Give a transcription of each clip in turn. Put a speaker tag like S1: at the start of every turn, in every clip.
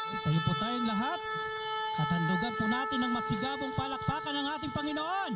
S1: Tayo po tayong lahat. Katandugan po natin ng masigabong palakpakan ng ating Panginoon.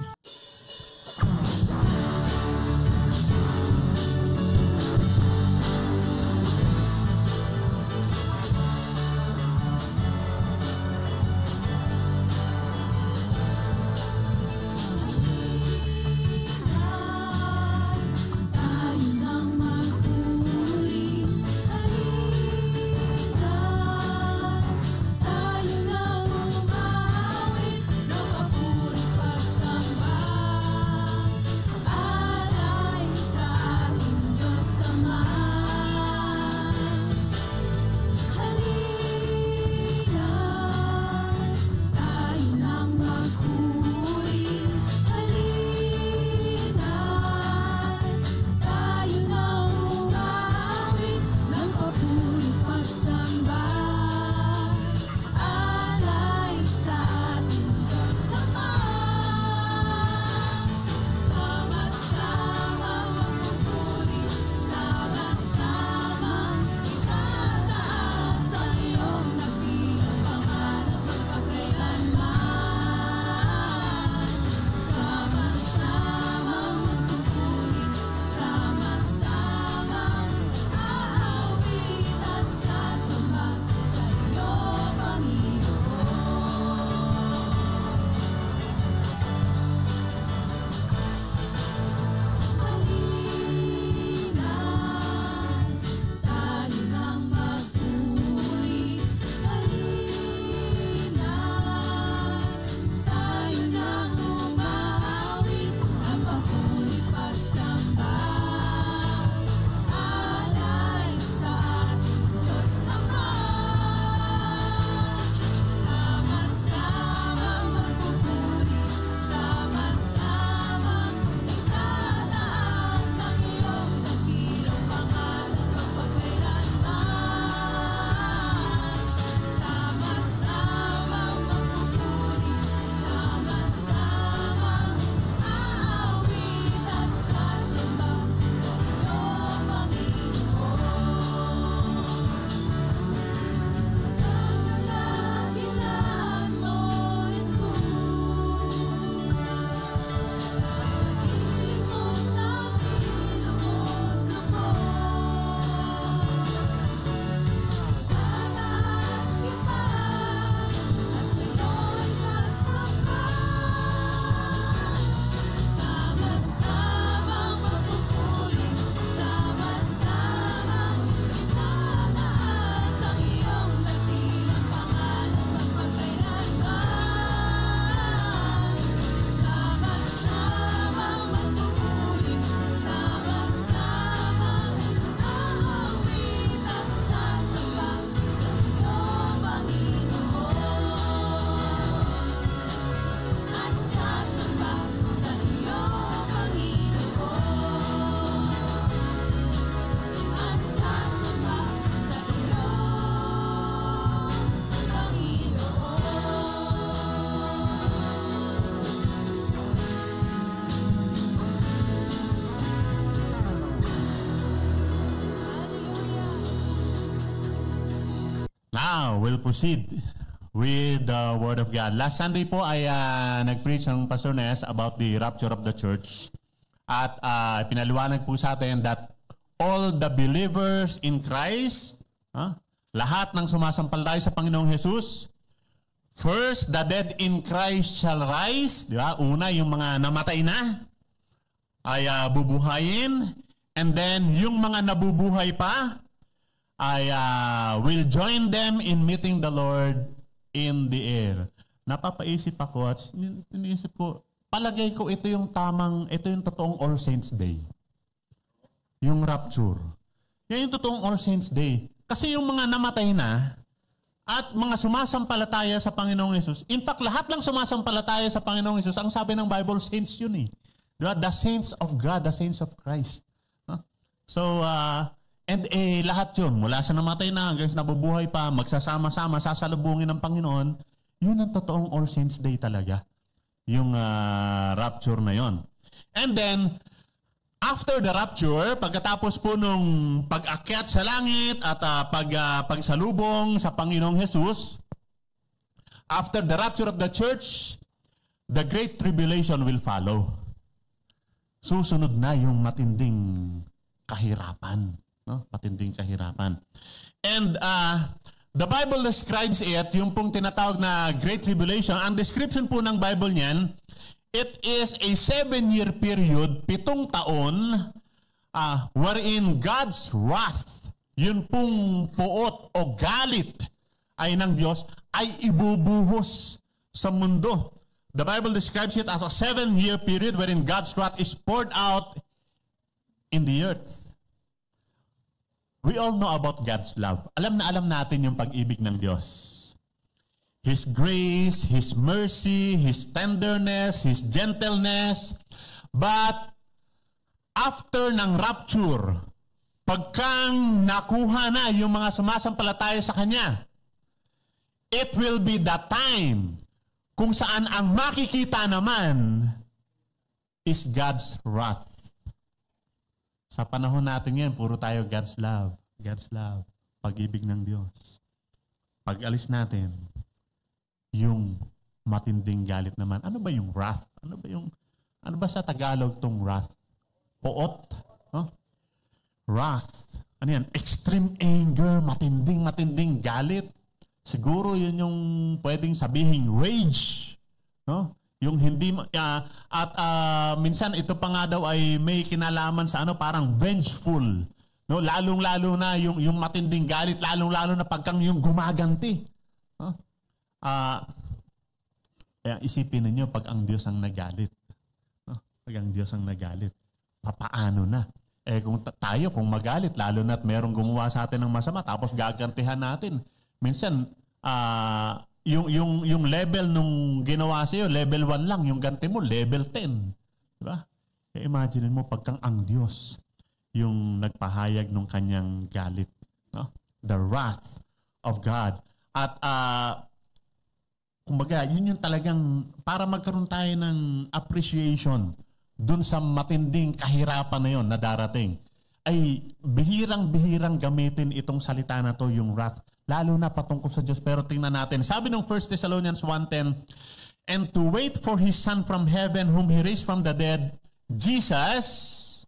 S2: Now, we'll proceed with the Word of God. Last Sunday po ay nag-preach ang Pastor Nes about the rapture of the church. At pinaliwanag po sa atin that all the believers in Christ, lahat ng sumasampalataya sa Panginoong Jesus, first, the dead in Christ shall rise. Di ba? Una, yung mga namatay na ay bubuhayin. And then, yung mga nabubuhay pa ay will join them in meeting the Lord in the air. Napapaisip ako at iniisip ko, palagay ko ito yung totoong All Saints Day. Yung rapture. Yan yung totoong All Saints Day. Kasi yung mga namatay na at mga sumasampalataya sa Panginoong Hesus, in fact, lahat lang sumasampalataya sa Panginoong Hesus, ang sabi ng Bible, saints yun eh. Diba? The saints of God, the saints of Christ. So, lahat yun, mula sa namatay na hanggang sa nabubuhay pa, magsasama-sama, sasalubungin ng Panginoon, yun ang totoong All Saints Day talaga. Yung rapture na yon. And then, after the rapture, pagkatapos po nung pag-akyat sa langit at pagsalubong sa Panginoong Jesus, after the rapture of the church, the great tribulation will follow. Susunod na yung matinding kahirapan. No? Matinding kahirapan. And the Bible describes it, yung pong tinatawag na Great Tribulation, ang description po ng Bible niyan, it is a 7-year period, 7 taon, wherein God's wrath, yun pong puot o galit ay ng Diyos, ay ibubuhos sa mundo. The Bible describes it as a 7-year period wherein God's wrath is poured out in the earth. We all know about God's love. Alam na alam natin yung pag-ibig ng Diyos. His grace, His mercy, His tenderness, His gentleness. But after ng rapture, pagkang nakuha na yung mga sumasampalataya sa Kanya, it will be the time kung saan ang makikita naman is God's wrath. Sa panahon natin ngayon, puro tayo God's love. God's love. Pag-ibig ng Diyos. Pag alis natin, yung matinding galit naman. Ano ba yung wrath? Ano ba sa Tagalog tong wrath? Poot? Huh? Wrath. Ano yan? Extreme anger, matinding galit. Siguro yun yung pwedeng sabihing rage. No? Yung hindi minsan ito pa nga daw ay may kinalaman sa parang vengeful. No, lalong-lalo na yung matinding galit, lalong-lalo na pagkang yung gumaganti. No? Kaya isipin niyo pag ang Diyos ang nagalit. No? Pag ang Diyos ang nagalit, papaano na? Kung magalit, lalo na't merong gumawa sa atin ng masama, tapos gagantihan natin. Minsan, yung level nung ginawa sa'yo, level 1 lang. Yung ganti mo, level 10. Diba? Imagine mo, pagkang ang Diyos yung nagpahayag ng kanyang galit. No? The wrath of God. At, kumbaga, yun yung talagang, para magkaroon tayo ng appreciation dun sa matinding kahirapan na yun na darating, ay bihirang-bihirang gamitin itong salita na to, yung wrath. Lalo na patungkol sa Diyos. Pero tingnan natin. Sabi ng 1 Thessalonians 1:10, and to wait for His Son from heaven, whom He raised from the dead, Jesus,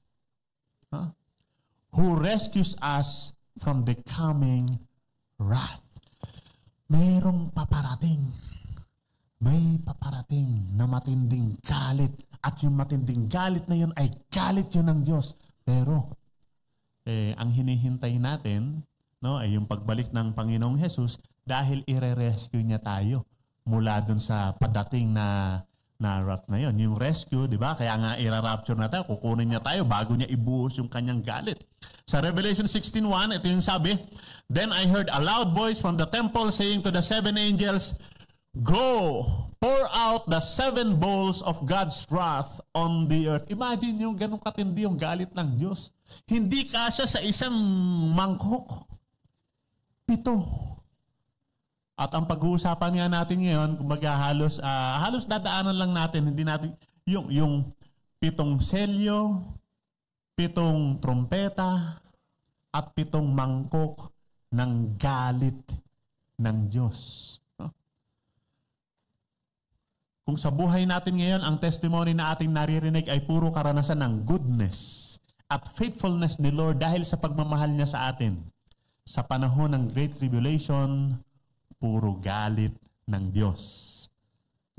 S2: who rescues us from the coming wrath. Mayroong paparating. May paparating na matinding galit. At yung matinding galit na yun ay galit yun ng Diyos. Pero, ang hinihintay natin, no, ay yung pagbalik ng Panginoong Jesus dahil ire-rescue niya tayo mula dun sa padating na wrath na yun. Yung rescue, di ba? Kaya nga ira-rapture na tayo, kukunin niya tayo bago niya ibuhos yung kanyang galit. Sa Revelation 16:1, ito yung sabi, then I heard a loud voice from the temple saying to the 7 angels, go, pour out the 7 bowls of God's wrath on the earth. Imagine yung ganun katindi yung galit ng Diyos. Hindi kasya sa isang mangkok. 7. At ang pag-uusapan nga natin ngayon, kumbaga halos dadaanan lang natin, hindi natin yung 7 selyo, 7 trompeta, at 7 mangkok ng galit ng Diyos. Kung sa buhay natin ngayon, ang testimony na ating naririnig ay puro karanasan ng goodness at faithfulness ni Lord dahil sa pagmamahal niya sa atin. Sa panahon ng Great Tribulation, puro galit ng Diyos.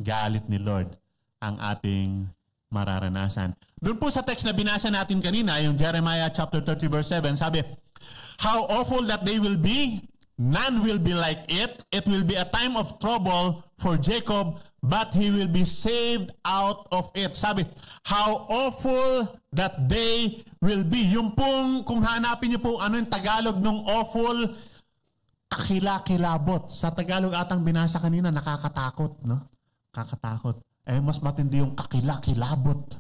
S2: Galit ni Lord ang ating mararanasan. Doon po sa text na binasa natin kanina, yung Jeremiah chapter 30 verse 7, sabi, how awful that day will be, none will be like it. It will be a time of trouble for Jacob, but he will be saved out of it. Sabi, how awful that day will be. Yung pong, kung hanapin niyo po ano yung Tagalog ng awful, kakilakilabot. Sa Tagalog atang binasa kanina, nakakatakot. No? Kakatakot. Mas matindi yung kakilakilabot.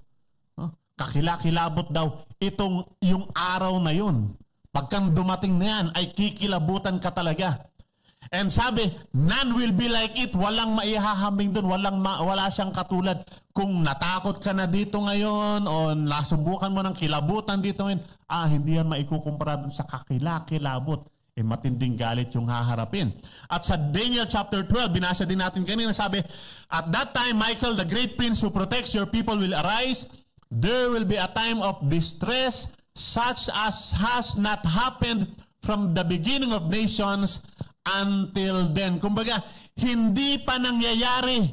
S2: No? Kakilakilabot daw. Yung araw na yun. Pagkang dumating na yan, ay kikilabutan ka talaga. And sabi, none will be like it. Walang maihahambing doon. Wala siyang katulad. Kung natakot ka na dito ngayon o nasubukan mo ng kilabutan dito ngayon, hindi yan maikukumpara doon sa kakilabot. Matinding galit yung haharapin. At sa Daniel chapter 12, binasa din natin kanina, sabi, at that time, Michael, the great prince who protects your people will arise. There will be a time of distress such as has not happened from the beginning of nations until then. Kumbaga, hindi pa nangyayari.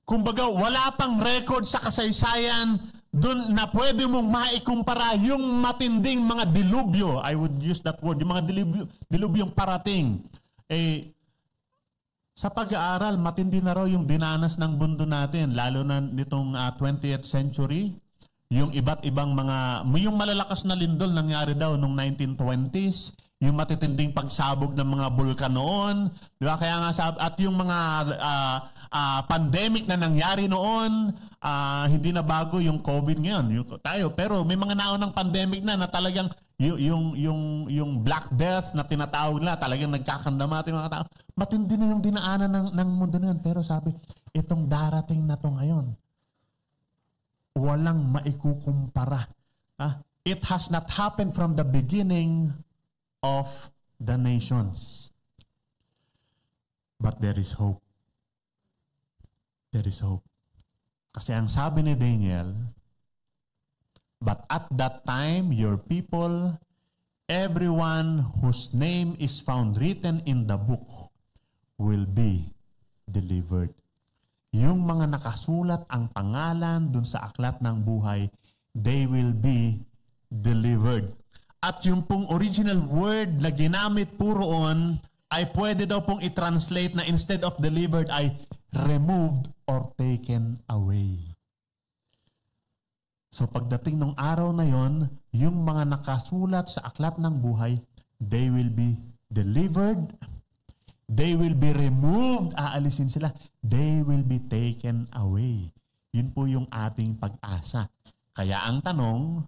S2: Kumbaga, wala pang record sa kasaysayan doon na pwede mong maikumpara yung matinding mga dilubyo. I would use that word. Yung mga dilubyong parating. Sa pag-aaral, matindi na raw yung dinanas ng mundo natin. Lalo na nitong 20th century. Yung iba't ibang yung malalakas na lindol nangyari daw noong 1920s. Yung matitinding pagsabog ng mga bulkan noon, di ba? Kaya nga at yung mga pandemic na nangyari noon, hindi na bago yung COVID ngayon. Pero may mga naunang pandemic na talagang yung Black Death na tinatawag na talagang nagkakandama ating mga tao. Matindi na yung dinaanan ng mundo na yun. Pero sabi, itong darating na to ngayon, walang maikukumpara. It has not happened from the beginning of the nations. But there is hope. There is hope. Kasi ang sabi ni Daniel, but at that time, your people, everyone whose name is found written in the book will be delivered. Yung mga nakasulat ang pangalan dun sa aklat ng buhay, they will be delivered. At yung pong original word na ginamit po roon ay pwede daw pong i-translate na instead of delivered ay removed or taken away. So pagdating ng araw na yon, yung mga nakasulat sa aklat ng buhay, they will be delivered, they will be removed, aalisin sila, they will be taken away. Yun po yung ating pag-asa. Kaya ang tanong,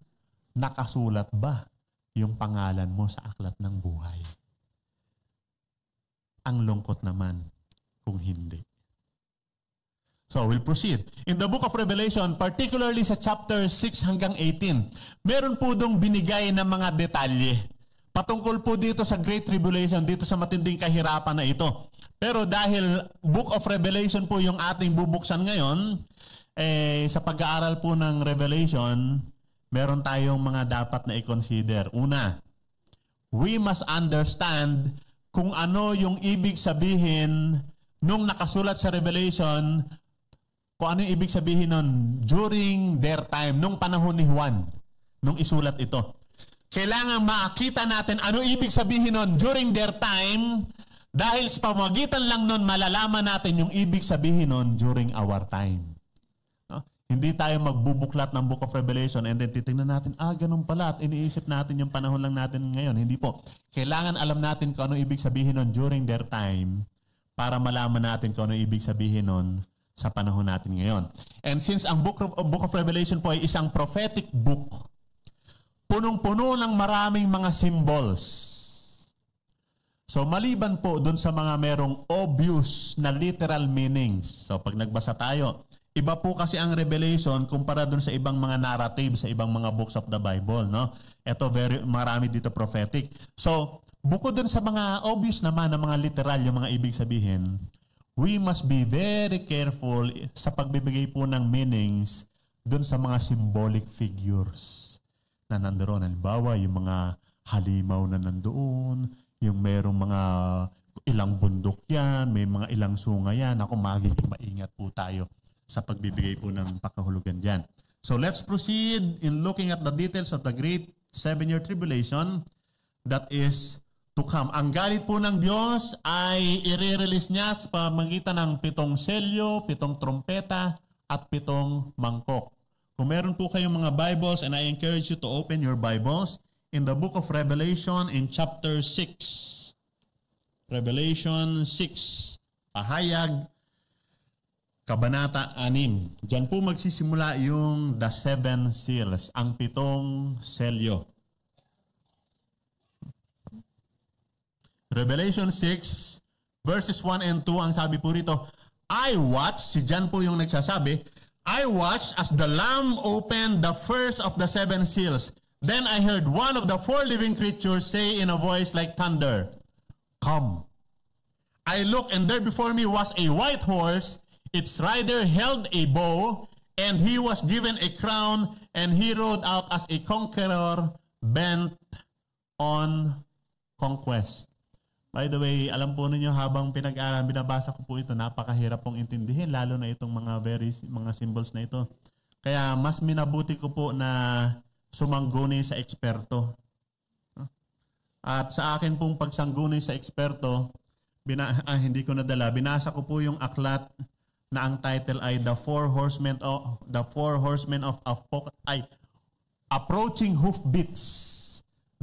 S2: nakasulat ba yung pangalan mo sa aklat ng buhay? Ang lungkot naman kung hindi. So, we'll proceed. In the book of Revelation, particularly sa chapter 6 hanggang 18, meron po dong binigay na mga detalye. Patungkol po dito sa Great Tribulation, dito sa matinding kahirapan na ito. Pero dahil book of Revelation po yung ating bubuksan ngayon, sa pag-aaral po ng Revelation, meron tayong mga dapat na i-consider. Una, we must understand kung ano yung ibig sabihin nung nakasulat sa Revelation, kung ano yung ibig sabihin nun during their time, nung panahon ni Juan, nung isulat ito. Kailangan makita natin ano ibig sabihin nun during their time, dahil sa pamamagitan lang nun malalaman natin yung ibig sabihin nun during our time. Hindi tayo magbubuklat ng Book of Revelation and then titingnan natin, ganun pala at iniisip natin yung panahon lang natin ngayon. Hindi po. Kailangan alam natin kung ano ibig sabihin nun during their time para malaman natin kung ano ibig sabihin nun sa panahon natin ngayon. And since ang Book of Revelation po ay isang prophetic book, punong-puno ng maraming mga symbols. So maliban po dun sa mga merong obvious na literal meanings. So pag nagbasa tayo, iba po kasi ang Revelation kumpara dun sa ibang mga narrative, sa ibang mga books of the Bible, no? Ito marami dito prophetic. So, bukod dun sa mga obvious naman na mga literal, yung mga ibig sabihin, we must be very careful sa pagbibigay po ng meanings dun sa mga symbolic figures na nandoon. Halimbawa, yung mga halimaw na nandoon, yung merong mga ilang bundok yan, may mga ilang sunga yan. Ako, magiging maingat po tayo sa pagbibigay po ng pakahulugan dyan. So let's proceed in looking at the details of the great 7-year tribulation that is to come. Ang galit po ng Diyos ay i-release niya sa pamagitan ng 7 selyo, 7 trompeta, at 7 mangkok. Kung meron po kayong mga Bibles, and I encourage you to open your Bibles in the book of Revelation in chapter 6. Revelation 6, pahayag, Kabanata 6. Diyan po magsisimula yung the 7 seals, ang 7 selyo. Revelation 6, verses 1 and 2, ang sabi po rito, I watched, si John po yung nagsasabi, I watched as the Lamb opened the first of the 7 seals. Then I heard one of the 4 living creatures say in a voice like thunder, Come. I looked, and there before me was a white horse. Its rider held a bow, and he was given a crown, and he rode out as a conqueror bent on conquest. By the way, alam po ninyo habang binabasa ko po ito, napakahirap pong intindihin, lalo na itong mga symbols na ito. Kaya mas minabuti ko po na sumangguni sa eksperto. At sa akin pong pagsangguni sa eksperto, hindi ko nadala, binasa ko po yung aklat na ang title ay The Four Horsemen of Approaching Hoofbeats.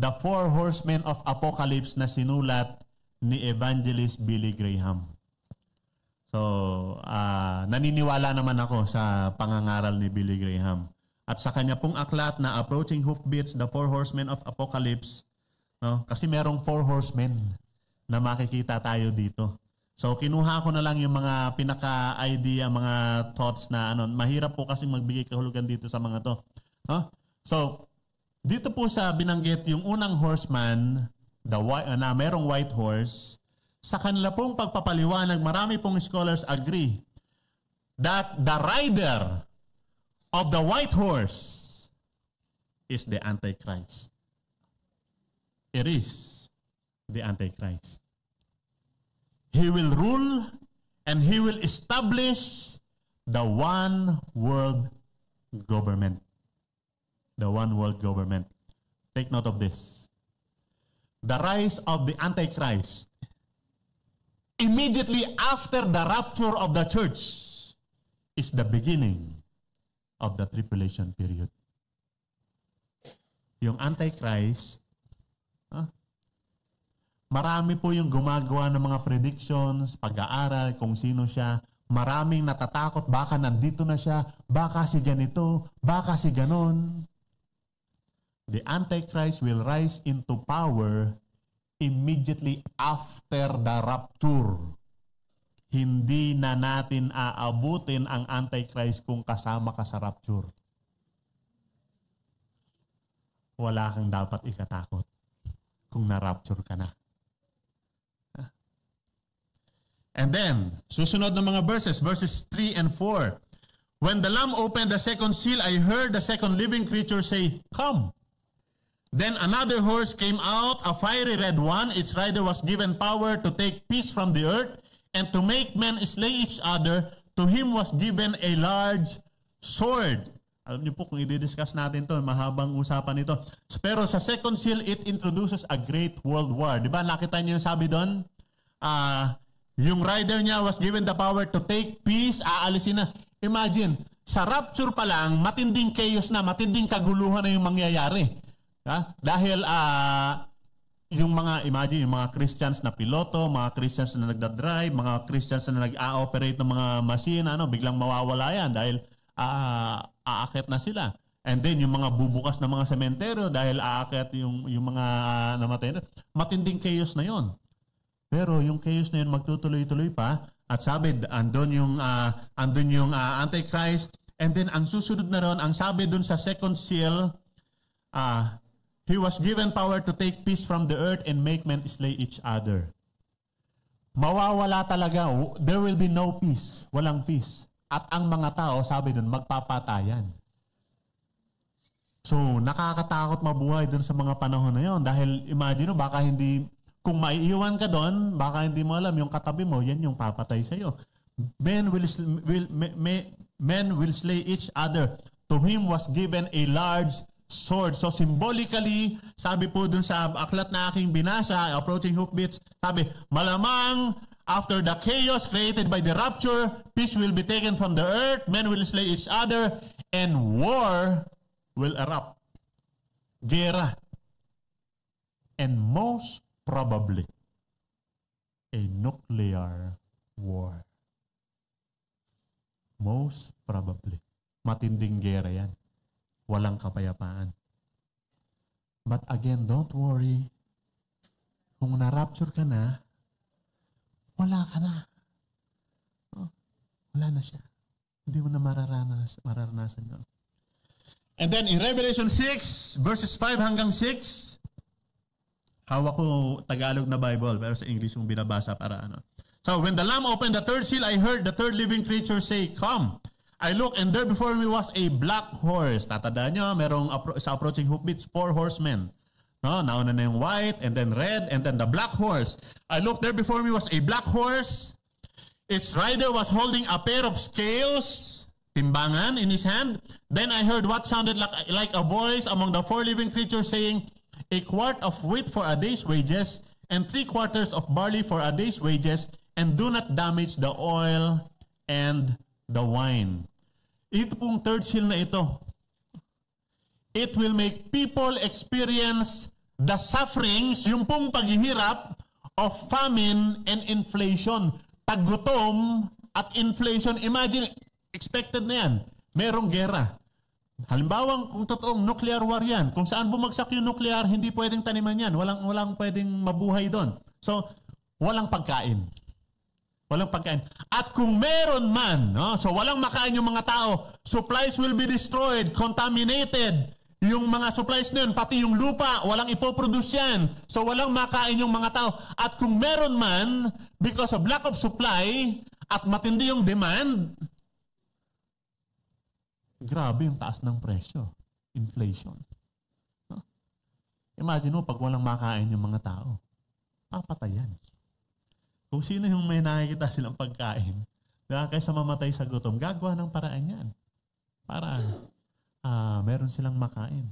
S2: The Four Horsemen of Apocalypse na sinulat ni Evangelist Billy Graham. So, naniniwala naman ako sa pangangaral ni Billy Graham. At sa kanya pong aklat na Approaching Hoofbeats, The Four Horsemen of Apocalypse, no? Kasi merong 4 horsemen na makikita tayo dito. So, kinuha ko na lang yung mga pinaka-idea, mga thoughts na mahirap po kasi magbigay kahulugan dito sa mga to. No? So, dito po sa binanggit yung unang horseman, na merong white horse, sa kanila pong pagpapaliwanag, marami pong scholars agree that the rider of the white horse is the Antichrist. It is the Antichrist. He will rule and he will establish the one world government. The one world government. Take note of this. The rise of the Antichrist immediately after the rapture of the church is the beginning of the tribulation period. Yung Antichrist, marami po yung gumagawa ng mga predictions, pag-aaral kung sino siya. Maraming natatakot, baka nandito na siya, baka si ganito, baka si ganon. The Antichrist will rise into power immediately after the rapture. Hindi na natin aabutin ang Antichrist kung kasama ka sa rapture. Wala kang dapat ikatakot kung na-rapture ka na. And then, susunod ng mga verses 3 and 4. When the Lamb opened the second seal, I heard the second living creature say, Come. Then another horse came out, a fiery red one. Its rider was given power to take peace from the earth and to make men slay each other. To him was given a large sword. Alam niyo po, kung i-discuss natin to, mahabang usapan ito. Pero sa second seal, it introduces a great world war. Di ba? Nakita niyo yung sabi doon? Yung rider niya was given the power to take peace, aalisin na. Imagine, sa rapture pa lang, matinding chaos na, matinding kaguluhan na yung mangyayari. Dahil yung mga Christians na piloto, mga Christians na nagdadrive, mga Christians na nag-operate ng mga machine, biglang mawawala yan dahil aakit na sila. And then yung mga bubukas na mga sementeryo dahil aakit yung mga namatay na. Matinding chaos na yon. Pero yung chaos na yun magtutuloy-tuloy pa at sabi andun yung Antichrist, and then ang susunod na ron, ang sabi dun sa second seal, he was given power to take peace from the earth and make men slay each other. Mawawala talaga, there will be no peace, walang peace. At ang mga tao, sabi dun, magpapatayan. So, nakakatakot mabuhay dun sa mga panahon na yon dahil imagine, baka hindi, kung maiiwan ka doon, baka hindi mo alam, yung katabi mo, yan yung papatay sa'yo. Men will slay each other. To him was given a large sword. So symbolically, sabi po dun sa aklat na aking binasa, Approaching Hoofbeats, sabi, malamang after the chaos created by the rapture, peace will be taken from the earth, men will slay each other, and war will erupt. Gera. And most probably, a nuclear war. Most probably. Matinding gera yan. Walang kapayapaan. But again, don't worry. Kung na-rapture ka na, wala ka na. Wala na siya. Hindi mo na mararanasan yun. And then in Revelation 6, verses 5 hanggang 6, hawak ko Tagalog na Bible, pero sa English yung binabasa para ano. So, when the Lamb opened the third seal, I heard the third living creature say, "Come." I looked, and there before me was a black horse. Tatandaan nyo, merong sa approaching hoofbeats, 4 horsemen. No, nauna na yung white, and then red, and then the black horse. I looked, there before me was a black horse. Its rider was holding a pair of scales, timbangan, in his hand. Then I heard what sounded like a voice among the 4 living creatures saying, "A quart of wheat for a day's wages, and 3 quarters of barley for a day's wages, and do not damage the oil and the wine." Ito pong third seal na ito. It will make people experience the sufferings, yung pong paghihirap of famine and inflation. Taggutom at inflation. Imagine, expected na yan. Merong gera. Halimbawa, kung totoong nuclear war yan, kung saan bumagsak yung nuclear, hindi pwedeng taniman yan. Walang pwedeng mabuhay doon. So, walang pagkain. Walang pagkain. At kung meron man, no, so walang makain yung mga tao, supplies will be destroyed, contaminated. Yung mga supplies na yun, pati yung lupa, walang ipoproduce yan. So walang makain yung mga tao. At kung meron man, because of lack of supply at matindi yung demand, grabe yung taas ng presyo. Inflation. No? Imagine mo, pag walang makain yung mga tao, papatayan. Kung sino yung may nakikita silang pagkain, kaysa mamatay sa gutom, gagawa ng paraan yan. Para meron silang makain.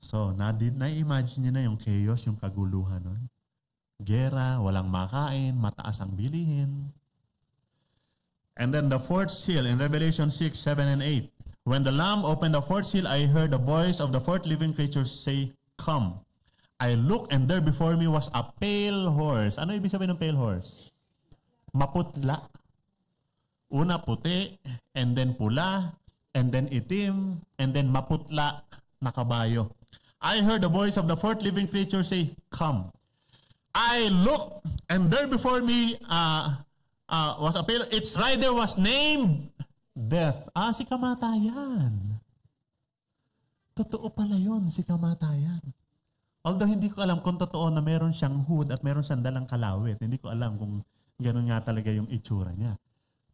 S2: So, na-imagine nyo na yung chaos, yung kaguluhan nun. Gera, walang makain, mataas ang bilihin. And then the fourth seal in Revelation 6, 7, and 8. When the Lamb opened the fourth seal, I heard the voice of the fourth living creature say, "Come." I looked, and there before me was a pale horse. Ano ibig sabihin ng pale horse? Maputla. Una puti, and then pula, and then itim, and then maputla na kabayo. I heard the voice of the fourth living creature say, "Come." I looked, and there before me was a pale. Its rider was named Death. Si kamatayan. Totoo pala yun, si kamatayan. Although hindi ko alam kung totoo na meron siyang hood at meron siyang dalang kalawit. Hindi ko alam kung gano'n nga talaga yung itsura niya.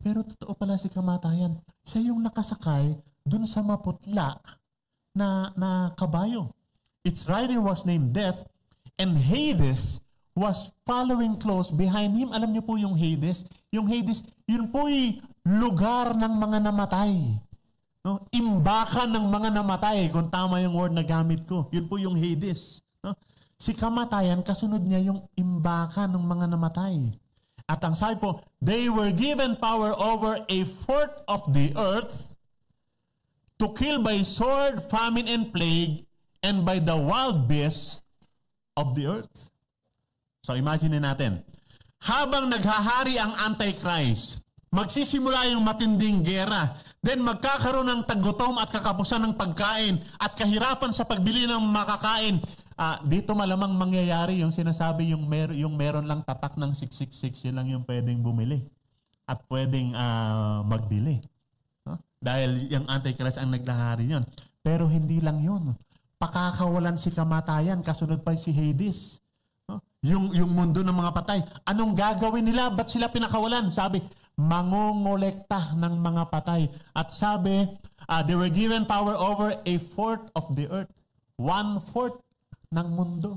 S2: Pero totoo pala si kamatayan. Siya yung nakasakay dun sa maputla na kabayo. Its rider was named Death, and Hades was following close behind him. Alam niyo po yung Hades? Yung Hades, yun po yung lugar ng mga namatay. No? Imbakan ng mga namatay, kung tama yung word na gamit ko. Yun po yung Hades. No? Si kamatayan, kasunod niya yung imbakan ng mga namatay. At ang sabi po, they were given power over a fourth of the earth to kill by sword, famine, and plague, and by the wild beasts of the earth. So imagine natin, habang naghahari ang Antichrist, magsisimula yung matinding gera, then magkakaroon ng taggutom at kakapusan ng pagkain at kahirapan sa pagbili ng makakain. Dito malamang mangyayari yung sinasabi yung meron lang tatak ng 666, yun lang yung pwedeng bumili at pwedeng magbili. No? Dahil yung Antichrist ang naglahari yun. Pero hindi lang yun. Pakakawalan si kamatayan, kasunod pa si Hades. No? Yung mundo ng mga patay. Anong gagawin nila? Ba't sila pinakawalan? Sabi, mangongolekta ng mga patay. At sabi, they were given power over a fourth of the earth. 1/4 ng mundo.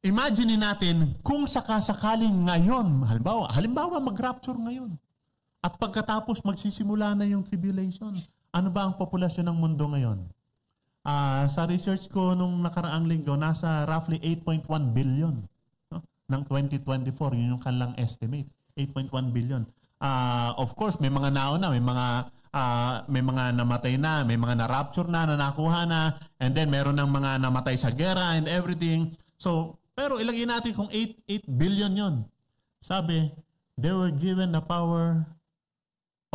S2: Imagine natin kung sakasakaling ngayon, halimbawa mag-rapture ngayon, at pagkatapos magsisimula na yung tribulation, ano ba ang populasyon ng mundo ngayon? Sa research ko nung nakaraang linggo, nasa roughly 8.1 billion. No? Ng 2024, yun yung kanilang estimate. 8.1 billion. Of course, may mga nauna, may mga namatay na, may mga na-rapture na nakuha na, and then meron ng mga namatay sa gera and everything. So, pero ilagay natin kung 8 billion yon. Sabi, they were given the power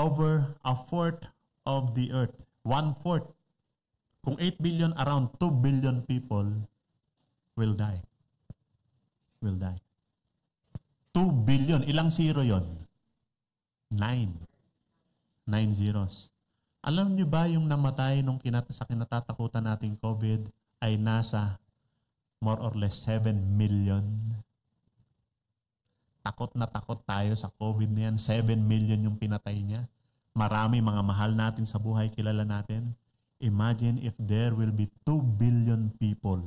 S2: over a fourth of the earth. 1/4. Kung 8 billion, around 2 billion people will die. Will die. 2 billion. Ilang zero yon? 9. 9 zeros. Alam niyo ba yung namatay nung sa kinatatakutan nating COVID ay nasa more or less 7 million? Takot na takot tayo sa COVID na yan. 7 million yung pinatay niya. Marami mga mahal natin sa buhay, kilala natin. Imagine if there will be 2 billion people,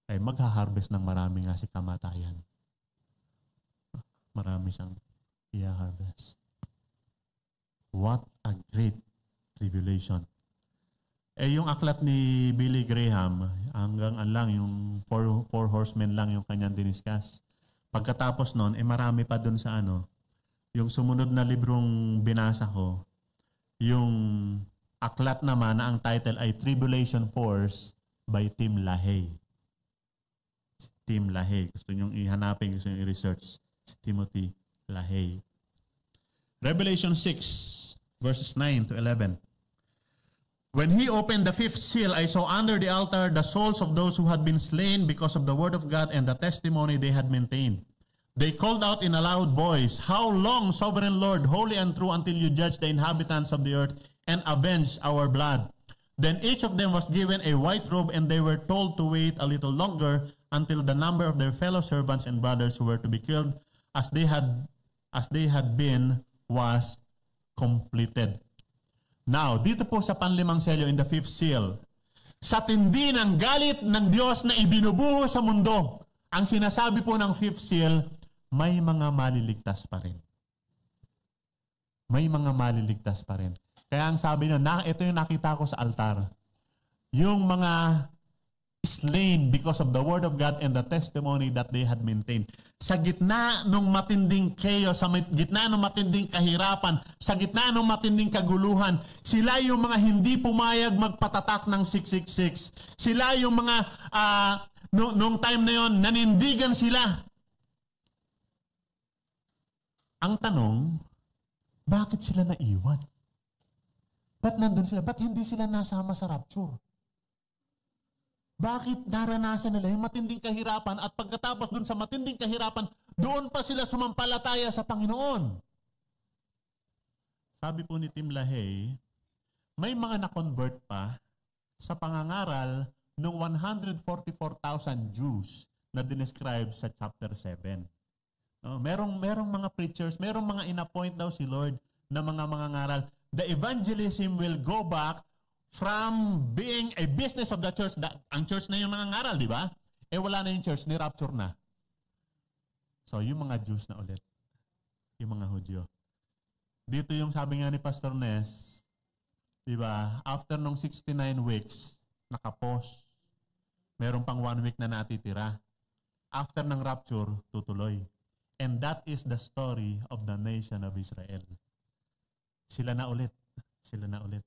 S2: ay magha-harvest ng marami nga si kamatayan. Marami siyang i-harvest. What a great tribulation. Yung aklat ni Billy Graham, hanggang lang, yung four horsemen lang yung kanyang diniscuss. Pagkatapos nun, marami pa dun sa yung sumunod na librong binasa ko, yung aklat naman na ang title ay Tribulation Force by Tim LaHaye. Tim LaHaye. Gusto nyo ihanapin, gusto nyo i-research. Timothy LaHaye. Revelation 6, verses 9 to 11. When he opened the fifth seal, I saw under the altar the souls of those who had been slain because of the word of God and the testimony they had maintained. They called out in a loud voice, "How long, sovereign Lord, holy and true, until you judge the inhabitants of the earth and avenge our blood?" Then each of them was given a white robe, and they were told to wait a little longer until the number of their fellow servants and brothers who were to be killed as they had been was completed. Now, dito po sa panlimang selyo in the fifth seal, sa tindi ng galit ng Diyos na ibinubuho sa mundo, ang sinasabi po ng fifth seal, may mga maliligtas pa rin. May mga maliligtas pa rin. Kaya ang sabi nyo, ito yung nakita ko sa altar. Yung mga slain because of the word of God and the testimony that they had maintained. Sa gitna ng matinding chaos, sa gitna ng matinding kahirapan, sa gitna ng matinding kaguluhan, sila yung mga hindi pumayag magpatatak ng 666. Sila yung mga, nung time na yon, nanindigan sila. Ang tanong, bakit sila naiwan? Ba't nandun sila? Ba't hindi sila nasama sa rapture? Bakit naranasan nila yung matinding kahirapan at pagkatapos dun sa matinding kahirapan, doon pa sila sumampalataya sa Panginoon? Sabi po ni Tim LaHaye, may mga na-convert pa sa pangangaral ng 144,000 Jews na dinescribe sa chapter 7. No, merong mga preachers, merong mga inappoint daw si Lord na mga ngaral. The evangelism will go back from being a business of the church. Ang church na yung mga ngaral, di ba? Wala na yung church, ni-rapture na. So, yung mga Jews na ulit. Yung mga Hudyo. Dito yung sabi nga ni Pastor Ness, di ba? After nung 69 weeks, nakapos. Meron pang 1 week na natitira. After ng rapture, tutuloy. And that is the story of the nation of Israel. Sila na ulit. Sila na ulit.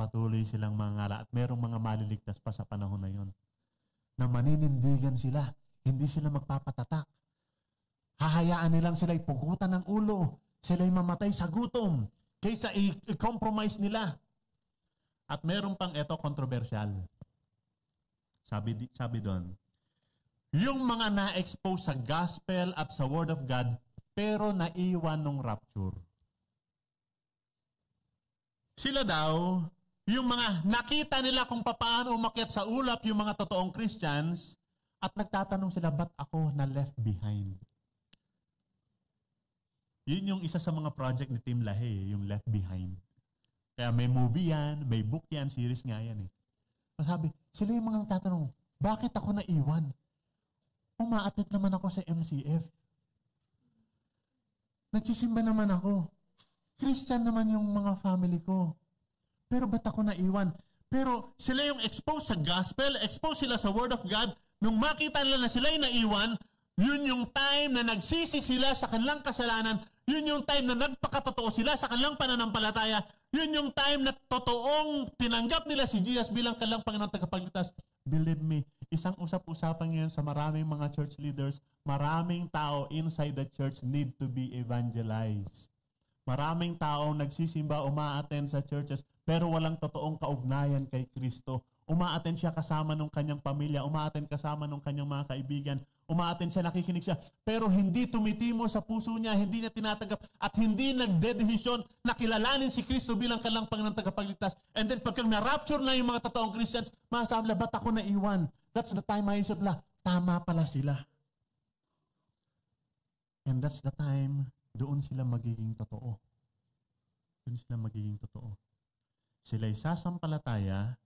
S2: Patuloy silang mangala at merong mga maliligtas pa sa panahon na yon na maninindigan sila. Hindi sila magpapatatak. Hahayaan nilang sila ipukutan ng ulo. Sila mamatay sa gutom kaysa i-compromise nila. At meron pang ito controversial. Sabi doon, yung mga na-expose sa gospel at sa word of God pero naiwan ng rapture. Sila daw, yung mga nakita nila kung paano umakyat sa ulap yung mga totoong Christians at nagtatanong sila, ba't ako na left behind? Yun yung isa sa mga project ni Tim LaHaye, yung Left Behind. Kaya may movie yan, may book yan, series nga yan eh. Sabi, sila yung mga nagtatanong, bakit ako naiwan? Umaatit naman ako sa MCF. Nagsisimba naman ako. Christian naman yung mga family ko. Pero ba't ako naiwan? Pero sila yung exposed sa gospel, exposed sila sa word of God. Nung makita nila na sila yung naiwan, yun yung time na nagsisi sila sa kanilang kasalanan. Yun yung time na nagpakatotoo sila sa kanilang pananampalataya. Yun yung time na totoong tinanggap nila si Jesus bilang kanilang Panginoon tagapagligtas. Believe me, isang usap-usapan ngayon sa maraming mga church leaders, maraming tao inside the church need to be evangelized. Maraming tao nagsisimba, uma-attend sa churches, pero walang totoong kaugnayan kay Kristo. Uma-attend siya kasama ng kanyang pamilya, uma-attend kasama ng kanyang mga kaibigan, umaattend siya, nakikinig siya, pero hindi tumitimo sa puso niya, hindi niya tinatanggap, at hindi nagdedesisyon na kilalanin si Kristo bilang kanilang Panginoon tagapagligtas. And then pagkang na-rapture na yung mga totoong Christians, masasabi nila, ba't ako naiwan? That's the time maisip nila, tama pala sila. And that's the time, doon sila magiging totoo. Doon sila magiging totoo. Sila'y sasampalataya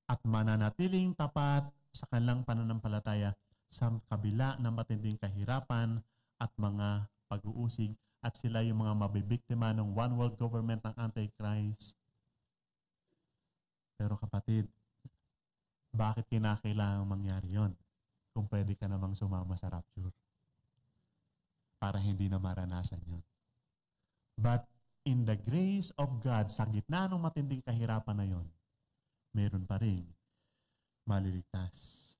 S2: at mananatiling tapat sa kanilang pananampalataya sa kabila ng matinding kahirapan at mga pag-uusig, at sila yung mga mabibiktima ng one world government ng Antichrist. Pero kapatid, bakit kinakailangang mangyari yon kung pwede ka namang sumama sa rapture? Para hindi na maranasan yon. But in the grace of God, sa gitna ng matinding kahirapan na yon, meron pa rin maliligtas.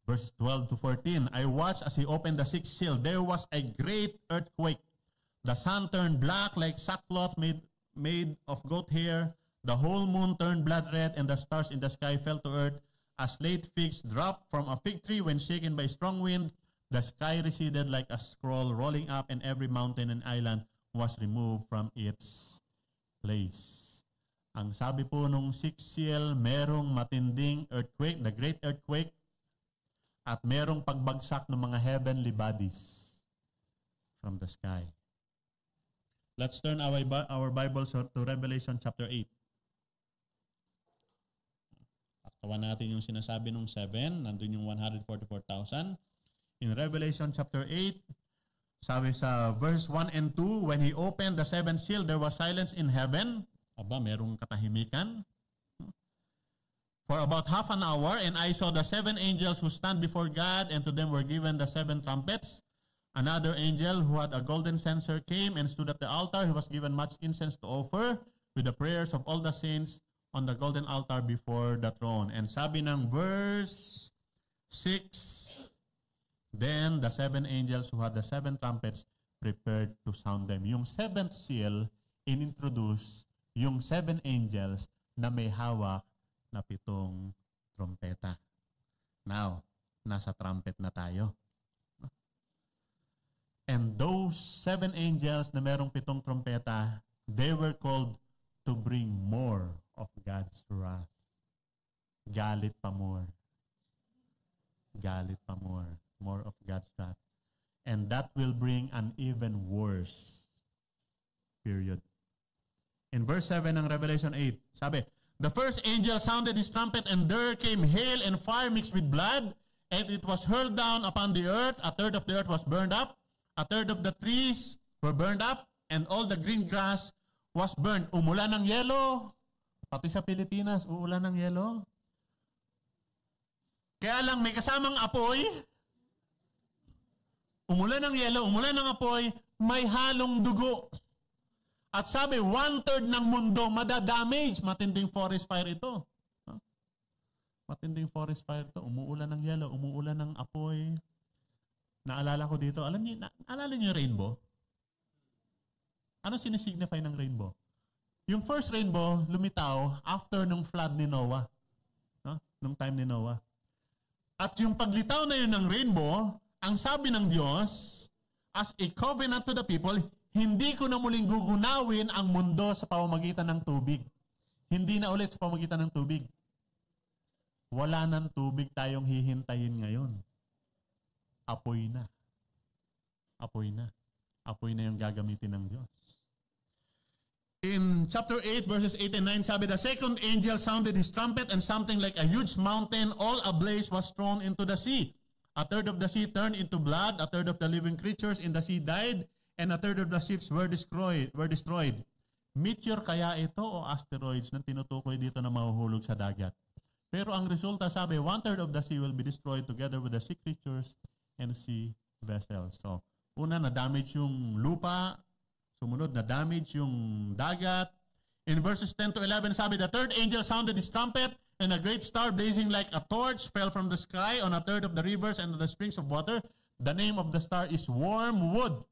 S2: Verse 12 to 14, I watched as he opened the sixth seal. There was a great earthquake. The sun turned black like sackcloth made of goat hair. The whole moon turned blood red, and the stars in the sky fell to earth as late figs drop from a fig tree when shaken by strong wind. The sky receded like a scroll rolling up, and every mountain and island was removed from its place. Ang sabi po nung sixth seal, merong matinding earthquake, the great earthquake, at merong pagbagsak ng mga heavenly bodies from the sky. Let's turn our Bibles to Revelation chapter 8. Aktawan natin yung sinasabi nung 7, nandun yung 144,000. In Revelation chapter 8, sabi sa verse 1 and 2, when he opened the seventh seal, there was silence in heaven. Aba, merong katahimikan. For about half an hour, and I saw the seven angels who stand before God, and to them were given the seven trumpets. Another angel who had a golden censer came and stood at the altar. He was given much incense to offer with the prayers of all the saints on the golden altar before the throne. And sabi ng verse 6, then the seven angels who had the seven trumpets prepared to sound them. Yung seventh seal, inintroduce yung seven angels na may hawak na 7 trompeta. Now, nasa trumpet na tayo. And those 7 angels na merong 7 trompeta, they were called to bring more of God's wrath. Galit pa more. Galit pa more. More of God's wrath. And that will bring an even worse period. In verse 7 ng Revelation 8, sabi, the first angel sounded his trumpet, and there came hail and fire mixed with blood, and it was hurled down upon the earth. A third of the earth was burned up, a third of the trees were burned up, and all the green grass was burned. Umulan ng yelo. Pati sa Pilipinas, uulan ng yelo. Kaya lang may kasamang apoy. Umulan ng yelo, umulan ng apoy, may halong dugo. At sabi, 1/3 ng mundo madadamage. Matinding forest fire ito. Matinding forest fire ito. Umuulan ng yelo, umuulan ng apoy. Naalala ko dito, naalala niyo yung rainbow? Ano sinisignify ng rainbow? Yung first rainbow, lumitaw after nung flood ni Noah. Nung time ni Noah. At yung paglitaw na yun ng rainbow, ang sabi ng Diyos, as a covenant to the people, hindi ko na muling gugunawin ang mundo sa pamamagitan ng tubig. Hindi na ulit sa pamamagitan ng tubig. Wala nang tubig tayong hihintayin ngayon. Apoy na. Apoy na. Apoy na yung gagamitin ng Diyos. In chapter 8, verses 8 and 9, sabi, the second angel sounded his trumpet, and something like a huge mountain, all ablaze, was thrown into the sea. A third of the sea turned into blood, a third of the living creatures in the sea died, and a third of the ships were destroyed. Meteor kaya ito o asteroids na tinutukoy dito na mahuhulog sa dagat? Pero ang resulta, sabi, 1/3 of the sea will be destroyed together with the sea creatures and sea vessels. So, una, na-damage yung lupa. Sumunod, na-damage yung dagat. In verses 10 to 11, sabi, the third angel sounded his trumpet, and a great star blazing like a torch fell from the sky on a third of the rivers and the springs of water. The name of the star is Wormwood.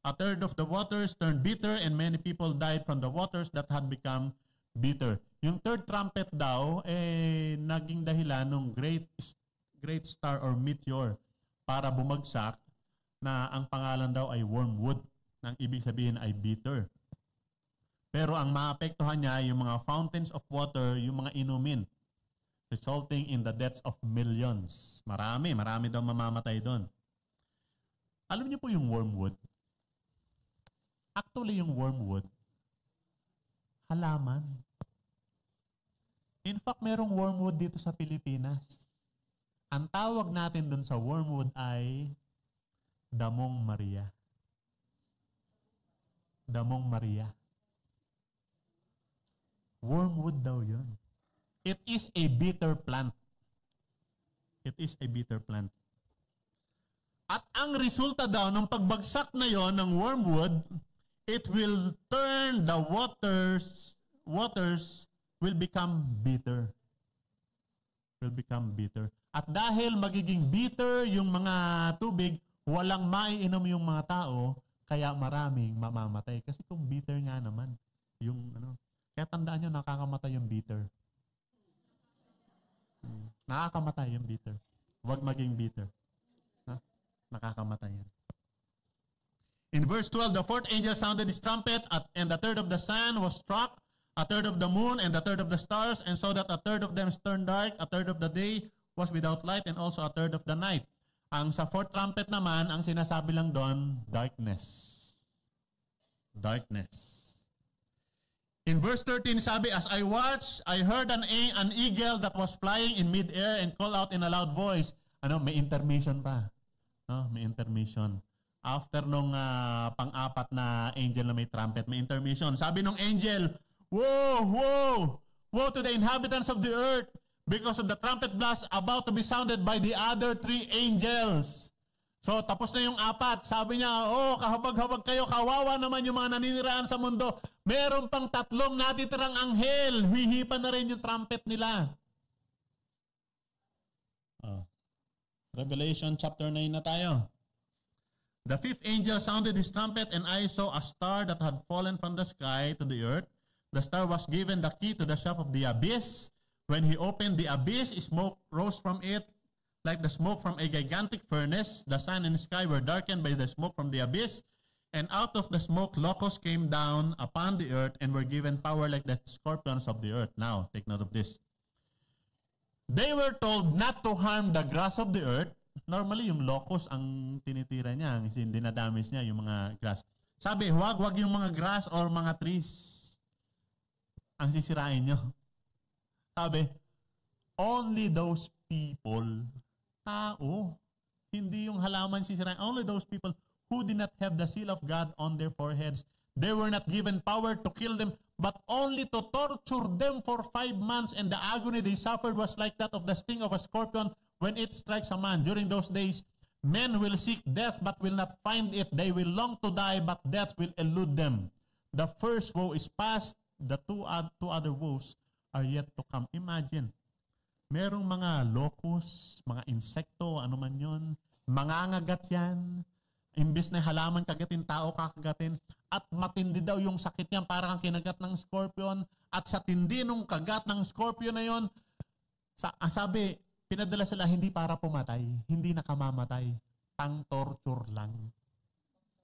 S2: A third of the waters turned bitter, and many people died from the waters that had become bitter. Yung third trumpet daw, naging dahilan ng great star or meteor para bumagsak na ang pangalan daw ay wormwood. Ang ibig sabihin ay bitter. Pero ang maapektuhan niya yung mga fountains of water, yung mga inumin, resulting in the deaths of millions. Marami daw mamamatay doon. Alam niyo po yung wormwood? Actually, yung wormwood, halaman. In fact, merong wormwood dito sa Pilipinas. Ang tawag natin doon sa wormwood ay Damong Maria. Damong Maria. Wormwood daw yun. It is a bitter plant. It is a bitter plant. At ang resulta daw ng pagbagsak na yon ng wormwood, it will turn the waters will become bitter. Will become bitter. At dahil magiging bitter yung mga tubig, walang maiinom yung mga tao, kaya maraming mamamatay. Kasi kung bitter nga naman, yung kaya tandaan nyo, nakakamatay yung bitter. Nakakamatay yung bitter. Huwag maging bitter. Nakakamatay yan. In verse 12, the fourth angel sounded his trumpet, and a third of the sun was struck, a third of the moon, and a third of the stars, and so that a third of them turned dark, a third of the day was without light, and also a third of the night. Ang sa fourth trumpet naman, ang sinasabi lang doon, darkness. Darkness. In verse 13, sabi, as I watched, I heard an eagle that was flying in mid-air and called out in a loud voice. May intermission pa. May intermission. After nung pang-apat na angel na may trumpet, may intermission. Sabi nung angel, woe, woe, woe to the inhabitants of the earth, because of the trumpet blast about to be sounded by the other three angels. So, tapos na yung apat. Sabi niya, kahabag-habag kayo, kawawa naman yung mga naniniraan sa mundo. Meron pang tatlong natitirang anghel. Hihipan na rin yung trumpet nila. Revelation chapter 9 na tayo. The fifth angel sounded his trumpet, and I saw a star that had fallen from the sky to the earth. The star was given the key to the shaft of the abyss. When he opened the abyss, smoke rose from it like the smoke from a gigantic furnace. The sun and the sky were darkened by the smoke from the abyss. And out of the smoke, locusts came down upon the earth and were given power like the scorpions of the earth. Now, take note of this. They were told not to harm the grass of the earth. Normally, yung locust ang tinitira niya, ang dinadamage niya, yung mga grass. Sabi, wag yung mga grass or mga trees ang sisirain nyo. Sabi, only those people, tao, hindi yung halaman sisirain, only those people who did not have the seal of God on their foreheads. They were not given power to kill them, but only to torture them for 5 months, and the agony they suffered was like that of the sting of a scorpion when it strikes a man. During those days, men will seek death but will not find it. They will long to die, but death will elude them. The first woe is past, the two other woes are yet to come. Imagine, merong mga locust, mga insekto, ano man yun, mangangagat yan, imbis na halaman kagatin, tao kakagatin, at matindi daw yung sakit niyan, parang kinagat ng scorpion, at sa tindi nung kagat ng scorpion na yun, sabi, pinadala sila hindi para pumatay, hindi nakamamatay, pang-torture lang.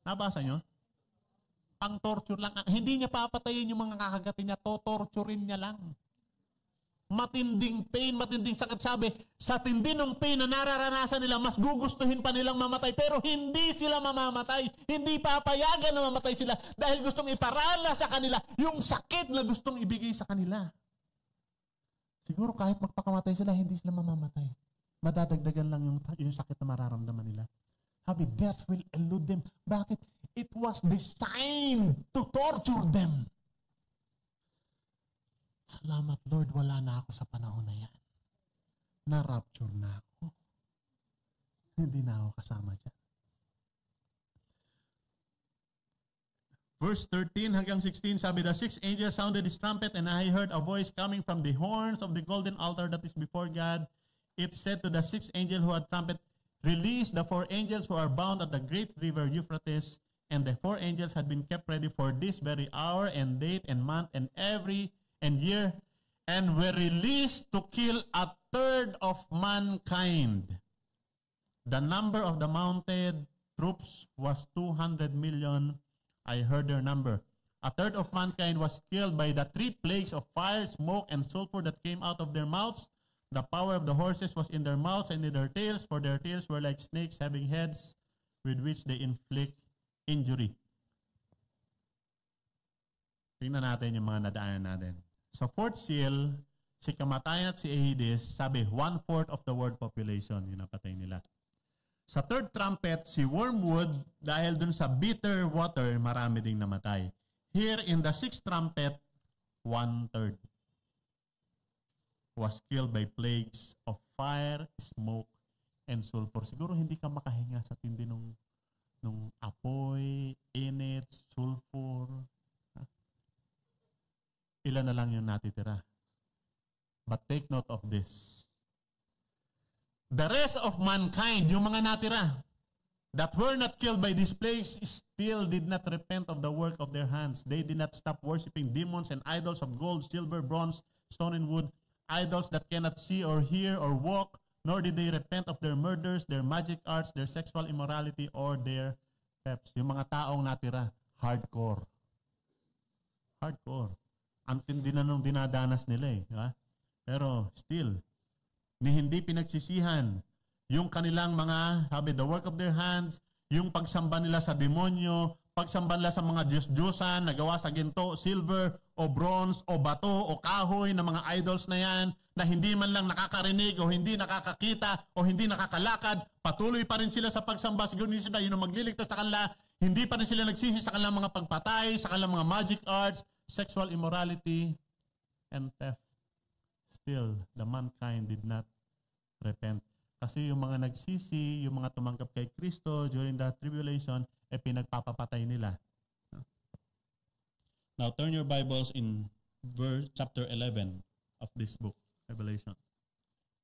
S2: Nabasa nyo? Pang-torture lang. Hindi niya papatayin yung mga kakagatin niya, torturein niya lang. Matinding pain, matinding sakit. Sabi, sa tindi ng pain na nararanasan nila, mas gugustuhin pa nilang mamatay. Pero hindi sila mamamatay. Hindi papayagan na mamatay sila dahil gustong iparala sa kanila yung sakit na gustong ibigay sa kanila. Siguro kahit magpakamatay sila, hindi sila mamamatay. Madadagdagan lang yung sakit na mararamdaman nila. Sabi, death will elude them. Bakit? It was designed to torture them. Salamat Lord, wala na ako sa panahon na yan. Na-rapture na ako. Hindi na ako kasama dyan. Verse 13 hanggang 16, sabi, the sixth angel sounded his trumpet, and I heard a voice coming from the horns of the golden altar that is before God. It said to the sixth angel who had trumpet, release the 4 angels who are bound at the great river Euphrates. And the 4 angels had been kept ready for this very hour and date and month and year, and were released to kill a third of mankind. The number of the mounted troops was 200 million. I heard their number. A third of mankind was killed by the 3 plagues of fire, smoke, and sulfur that came out of their mouths. The power of the horses was in their mouths and in their tails, for their tails were like snakes having heads with which they inflict injury. Tingnan natin yung mga nadaanan natin. Sa fourth seal, si Kamatayan at si Aedes, sabi, 1/4 of the world population, yung napatay nila. Sa third trumpet, si Wormwood, dahil dun sa bitter water, marami ding namatay. Here in the sixth trumpet, 1/3 was killed by plagues of fire, smoke, and sulfur. Siguro hindi ka makahinga sa tindi nung apoy, init, sulfur. Ilan na lang yung natitira. But take note of this. The rest of mankind, yung mga natira, that were not killed by this plagues, still did not repent of the work of their hands. They did not stop worshiping demons and idols of gold, silver, bronze, stone, and wood, idols that cannot see or hear or walk, nor did they repent of their murders, their magic arts, their sexual immorality, or their thefts. Yung mga taong natira, hardcore. Hardcore. Ang tindi na nung dinadanas nila eh. Ha? Pero still, ni hindi pinagsisihan yung kanilang mga, sabi, the work of their hands, yung pagsamba nila sa demonyo, pagsamba nila sa mga Diyos-Diyosan na gawa sa ginto, silver, o bronze, o bato, o kahoy na mga idols na yan, na hindi man lang nakakarinig, o hindi nakakakita, o hindi nakakalakad, patuloy pa rin sila sa pagsamba, siguro hindi sila yun ang magliligtas sa kanila, hindi pa rin sila nagsisi sa kanilang mga pagpatay, sa kanilang mga magic arts, sexual immorality, and theft. Still, the mankind did not repent. Kasi yung mga nagsisi, yung mga tumanggap kay Kristo during the tribulation, pinagpapapatay nila. Now, turn your Bibles in chapter 11 of this book, Revelation.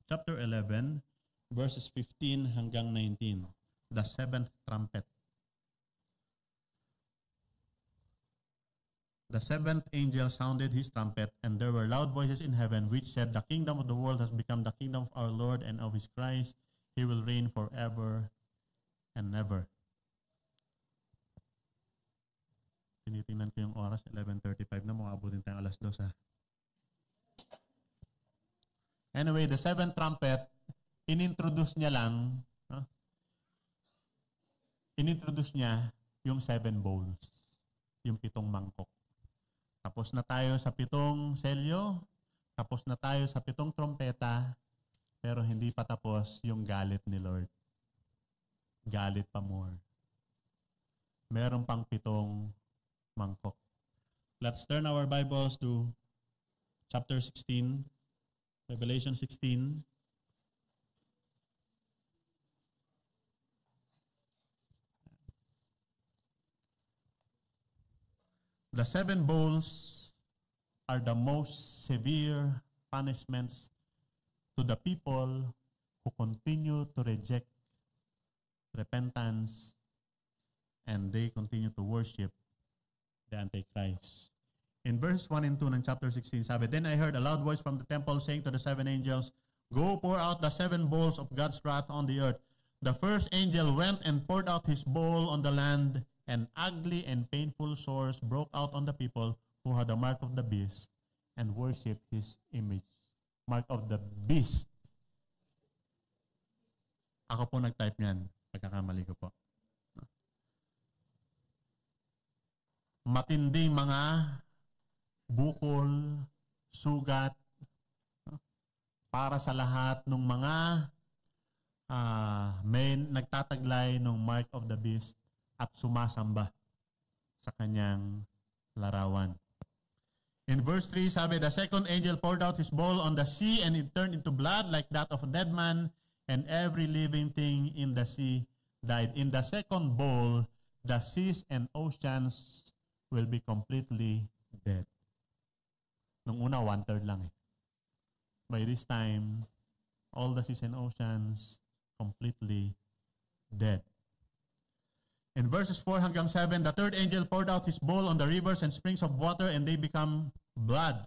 S2: Chapter 11, verses 15 hanggang 19. The seventh trumpet. The seventh angel sounded his trumpet, and there were loud voices in heaven which said, "The kingdom of the world has become the kingdom of our Lord and of his Christ. He will reign forever and ever." Tinitingnan ko yung oras, 11:35 na, makaabutin tayong alas 2 ha. Anyway, the seventh trumpet, inintroduce niya lang, inintroduce niya yung 7 bowls, yung 7 mangkok. Tapos na tayo sa 7 selyo, tapos na tayo sa 7 trompeta, pero hindi pa tapos yung galit ni Lord. Galit pa more. Meron pang 7 mangkok. Let's turn our Bibles to chapter 16, Revelation 16. The 7 bowls are the most severe punishments to the people who continue to reject repentance and they continue to worship the Antichrist. In verse 1 and 2 ng chapter 16, sabi, "Then I heard a loud voice from the temple saying to the 7 angels, 'Go pour out the 7 bowls of God's wrath on the earth.' The first angel went and poured out his bowl on the land, and ugly and painful sores broke out on the people who had the mark of the beast and worshipped his image." Mark of the beast. Ako po nag-type niyan. Pagkakamali ko po. Matinding mga bukol, sugat, para sa lahat ng mga may nagtataglay ng mark of the beast at sumasamba sa kanyang larawan. In verse 3, sabi, "The second angel poured out his bowl on the sea, and it turned into blood like that of a dead man, and every living thing in the sea died. In the second bowl, the seas and oceans will be completely dead." Nung una, 1/3 lang eh. By this time, all the seas and oceans completely dead. In verses 4 hanggang 7, "The third angel poured out his bowl on the rivers and springs of water, and they become blood.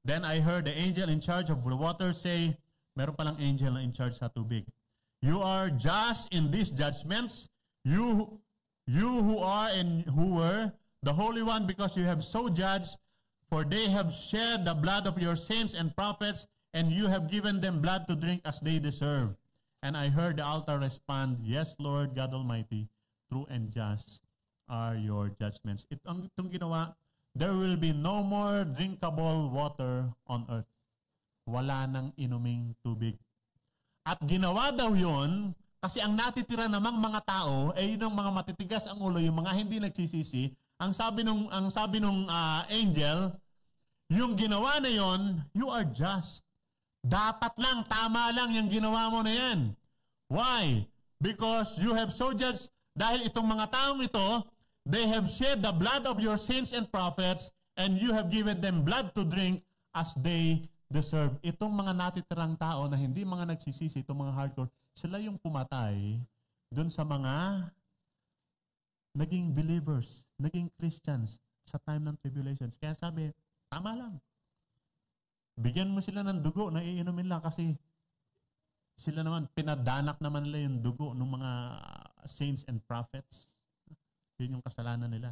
S2: Then I heard the angel in charge of the water say," meron palang angel na in charge sa tubig, You are just in these judgments, you who are and who were the Holy One, because you have so judged, for they have shed the blood of your saints and prophets, and you have given them blood to drink as they deserve. And I heard the altar respond, Yes, Lord God Almighty, true and just are your judgments. Itong ginawa, there will be no more drinkable water on earth. Wala nang inuming tubig. At ginawa daw yun, kasi ang natitira namang mga tao, ay yung mga matitigas ang ulo, yung mga hindi nagsisisi. Ang sabi nung angel, yung ginawa na yon, you are just. Dapat lang, tama lang yung ginawa mo na yan. Why? Because you have so judged, dahil itong mga taong ito, they have shed the blood of your saints and prophets, and you have given them blood to drink as they deserve. Itong mga natitirang tao na hindi mga nagsisisi, itong mga hardcore, sila yung pumatay dun sa mga naging believers, naging Christians sa time ng tribulations. Kaya sabi, tama lang. Bigyan mo sila ng dugo na iinumin lang kasi sila naman, pinadanak naman nila yung dugo ng mga saints and prophets. Yun yung kasalanan nila.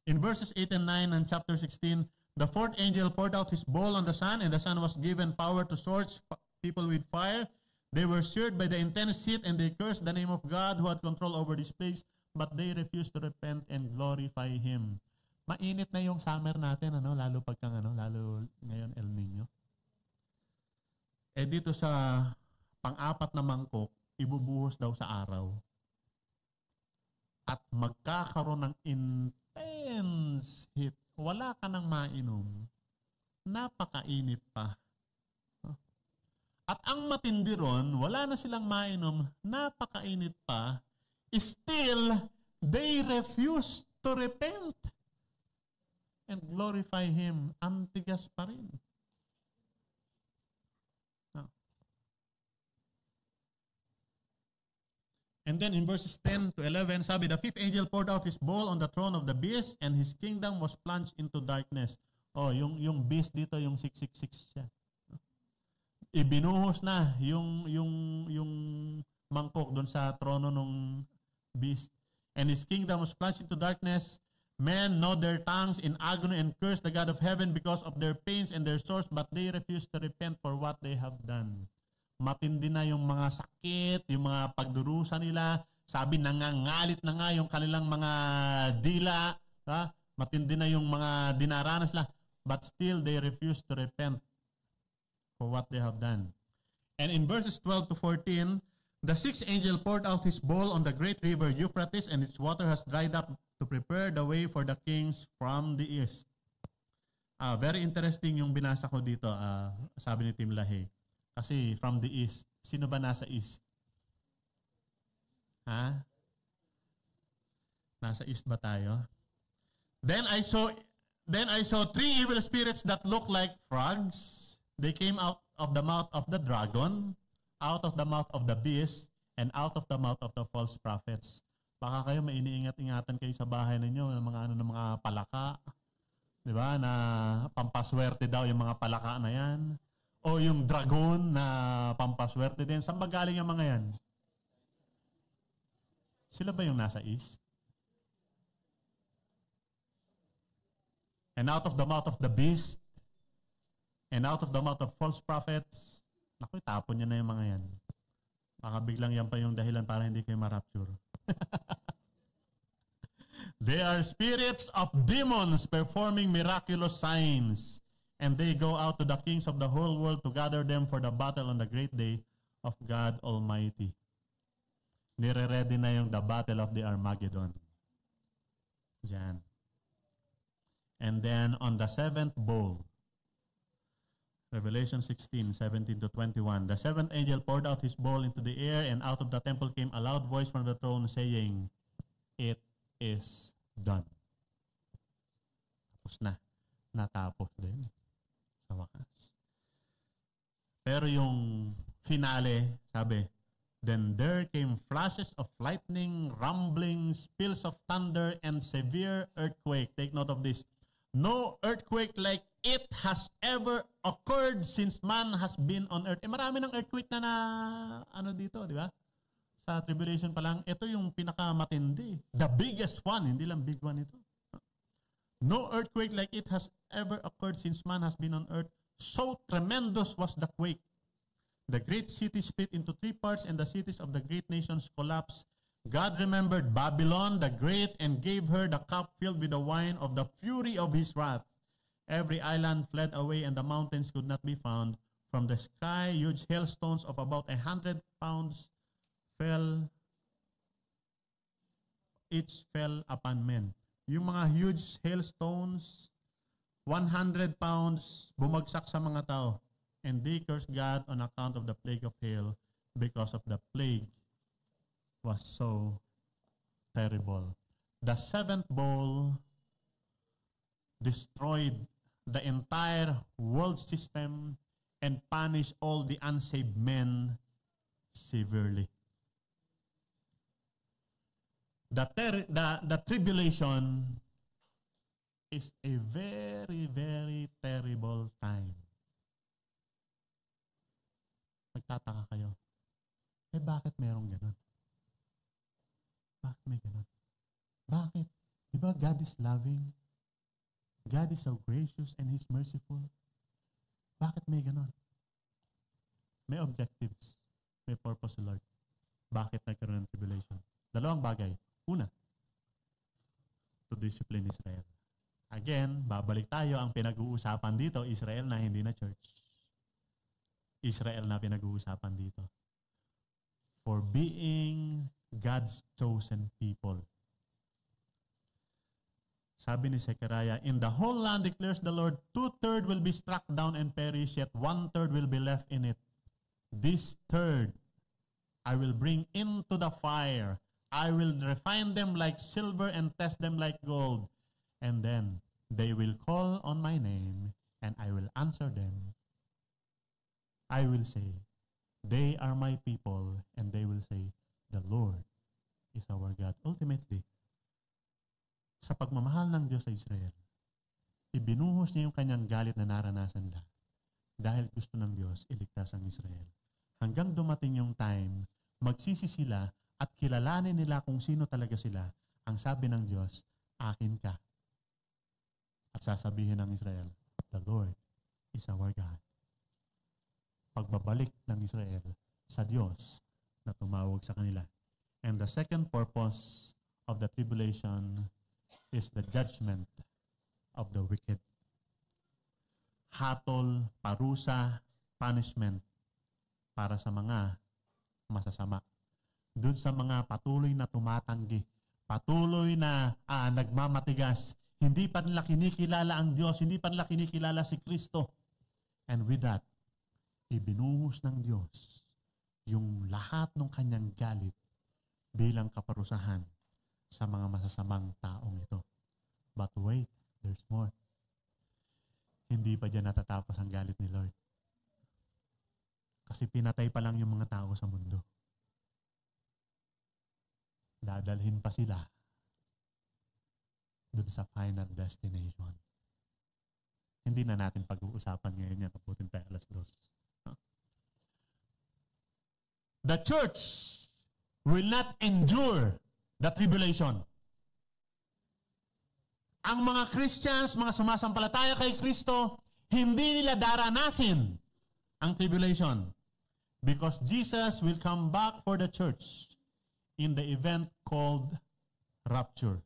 S2: In verses 8 and 9 and chapter 16, the fourth angel poured out his bowl on the sun, and the sun was given power to scorch people with fire. They were seared by the intense heat, and they cursed the name of God who had control over this place, but they refused to repent and glorify Him. Mainit na yung summer natin, lalo lalo ngayon El Nino. Dito sa pang-apat na mangkok, ibubuhos daw sa araw. At magkakaroon ng intense heat. Wala ka nang mainom. Napakainit pa. At ang matindi ron, wala na silang mainom, napakainit pa, still, they refuse to repent and glorify Him. Ang tigas pa rin. And then in verses 10 to 11, sabi, the fifth angel poured out his bowl on the throne of the beast, and his kingdom was plunged into darkness. Yung beast dito, yung 666 siya. Ibinuhos na yung mangkok doon sa trono ng beast. And his kingdom was plunged into darkness. Men gnawed their tongues in agony and cursed the God of heaven because of their pains and their sores, but they refused to repent for what they have done. Matindi na yung mga sakit, yung mga pagdurusa nila. Sabi, nangangalit na nga yung kanilang mga dila. Matindi na yung mga dinaranas nila. But still, they refuse to repent for what they have done. And in verses 12 to 14, the sixth angel poured out his bowl on the great river Euphrates, and its water has dried up to prepare the way for the kings from the east. Very interesting yung binasa ko dito, sabi ni Tim Lahaye. Kasi from the east, sino ba nasa east? Nasa east ba tayo? Then I saw three evil spirits that looked like frogs. They came out of the mouth of the dragon, out of the mouth of the beast, and out of the mouth of the false prophets. Baka kayo mainiingat-ingatan kayo sa bahay ninyo ng mga palaka. 'Di ba? Na pampaswerte daw yung mga palaka na 'yan. O yung dragon na pampaswerte din. Saan ba galing yung mga yan? Sila ba yung nasa east? And out of the mouth of the beast, and out of the mouth of false prophets, naku, tapon niya na yung mga yan. Baka biglang yan pa yung dahilan para hindi kayo ma-rapture. They are spirits of demons performing miraculous signs. And they go out to the kings of the whole world to gather them for the battle on the great day of God Almighty. Nire-ready na yung the battle of the Armageddon. Diyan. And then on the seventh bowl, Revelation 16, 17 to 21, the seventh angel poured out his bowl into the air, and out of the temple came a loud voice from the throne saying, It is done. Tapos na. Natapos din. Sa wakas. Pero yung finale, sabi, then there came flashes of lightning, rumblings, peals of thunder, and severe earthquake. Take note of this. No earthquake like it has ever occurred since man has been on earth. Marami ng earthquake na dito, di ba? sa tribulation pa lang, ito yung pinakamatindi. The biggest one, hindi lang big one ito. No earthquake like it has ever occurred since man has been on earth. So tremendous was the quake. The great city split into 3 parts and the cities of the great nations collapsed. God remembered Babylon the great and gave her the cup filled with the wine of the fury of his wrath. Every island fled away and the mountains could not be found. From the sky, huge hailstones of about 100 pounds each fell upon men. Yung mga huge hailstones, 100 pounds, bumagsak sa mga tao. And they cursed God on account of the plague of hail, because of the plague was so terrible. The 7th bowl destroyed the entire world system and punished all the unsaved men severely. The tribulation is a very, very terrible time. Magtataka kayo, bakit merong ganun? Bakit may ganun? Bakit? Diba God is loving? God is so gracious and He's merciful. Bakit may ganun? May objectives. May purpose, Lord. Bakit nagkaroon ng tribulation? Dalawang bagay. Una, to discipline Israel. Again, babalik tayo. Ang pinag-uusapan dito, Israel na, hindi na church. Israel na pinag-uusapan dito. For being God's chosen people. Sabi ni Zechariah, in the whole land declares the Lord, 2/3 will be struck down and perish, yet 1/3 will be left in it. This third I will bring into the fire. I will refine them like silver and test them like gold. And then they will call on my name, and I will answer them. I will say, they are my people, and they will say, the Lord is our God. Ultimately, sa pagmamahal ng Diyos sa Israel, ibinuhos niya yung kanyang galit na naranasan nila dahil gusto ng Diyos iligtas ang Israel. Hanggang dumating yung time, magsisi sila at kilalanin nila kung sino talaga sila. Ang sabi ng Diyos, akin ka. At sasabihin ng Israel, the Lord is our God. Pagbabalik ng Israel sa Diyos na tumawag sa kanila. And the second purpose of the tribulation is the judgment of the wicked. Hatol, parusa, punishment para sa mga masasama. Doon sa mga patuloy na tumatanggi, patuloy na nagmamatigas, hindi pa nila kinikilala ang Diyos, hindi pa nila kinikilala si Kristo. And with that, ibinuhos ng Diyos yung lahat ng kanyang galit bilang kaparusahan sa mga masasamang taong ito. But wait, there's more. Hindi pa dyan natatapos ang galit ni Lord. Kasi pinatay pa lang yung mga tao sa mundo. Dadalhin pa sila dun sa final destination. Hindi na natin pag-uusapan ngayon yan. Kaputin tayo alas 2. The church will not endure the tribulation. Ang mga Christians, mga sumasampalataya kay Kristo, hindi nila daranasin ang tribulation because Jesus will come back for the church in the event called rapture,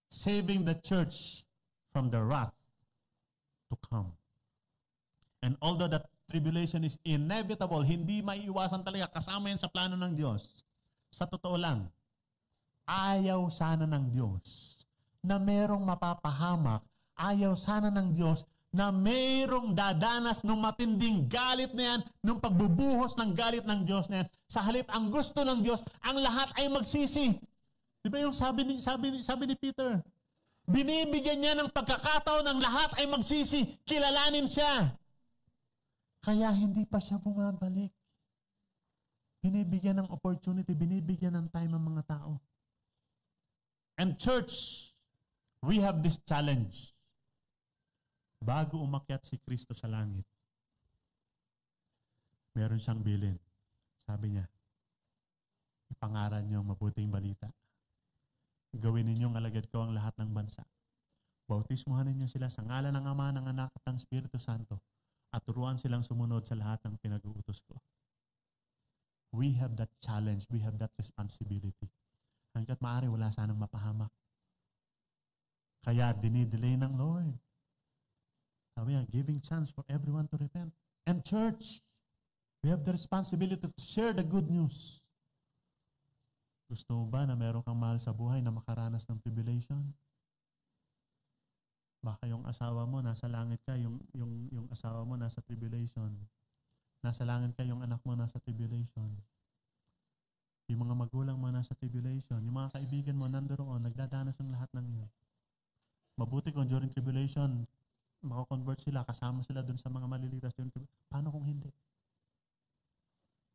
S2: saving the church from the wrath to come. And although the tribulation is inevitable, hindi maiiwasan talaga, kasama yan sa plano ng Diyos. Sa totoo lang, ayaw sana ng Diyos na merong mapapahamak, ayaw sana ng Diyos na merong dadanas ng matinding galit na yan, ng pagbubuhos ng galit ng Diyos na yan. Sa halip, ang gusto ng Diyos, ang lahat ay magsisi. Di ba yung sabi ni Peter? Binibigyan niya ng pagkakataon ng lahat ay magsisi, kilalanin siya. Kaya hindi pa siya bumabalik. Binibigyan ng opportunity, binibigyan ng time ang mga tao. And church, we have this challenge. Bago umakyat si Kristo sa langit, meron siyang bilin. Sabi niya, pangaral niyo ang mabuting balita. Gawin ninyong alagad ko ang lahat ng bansa. Bautismuhan ninyo sila sa ngalan ng Ama, ng Anak at ng Espiritu Santo at turuan silang sumunod sa lahat ng pinag-uutos ko. We have that challenge. We have that responsibility. Hanggat maaari, wala sanang mapahamak. Kaya dinidelay ng Lord. Sabi niya, giving chance for everyone to repent. And church, we have the responsibility to share the good news. Gusto mo ba na meron kang mahal sa buhay na makaranas ng tribulation? Baka yung asawa mo nasa langit ka, yung asawa mo nasa tribulation. Nasa langit ka, yung anak mo nasa tribulation. Yung mga magulang mo nasa tribulation. Yung mga kaibigan mo nandoon, nagdadanas ng lahat ng yun. Mabuti kung during tribulation, makakonvert sila, kasama sila dun sa mga malilitas. Paano kung hindi?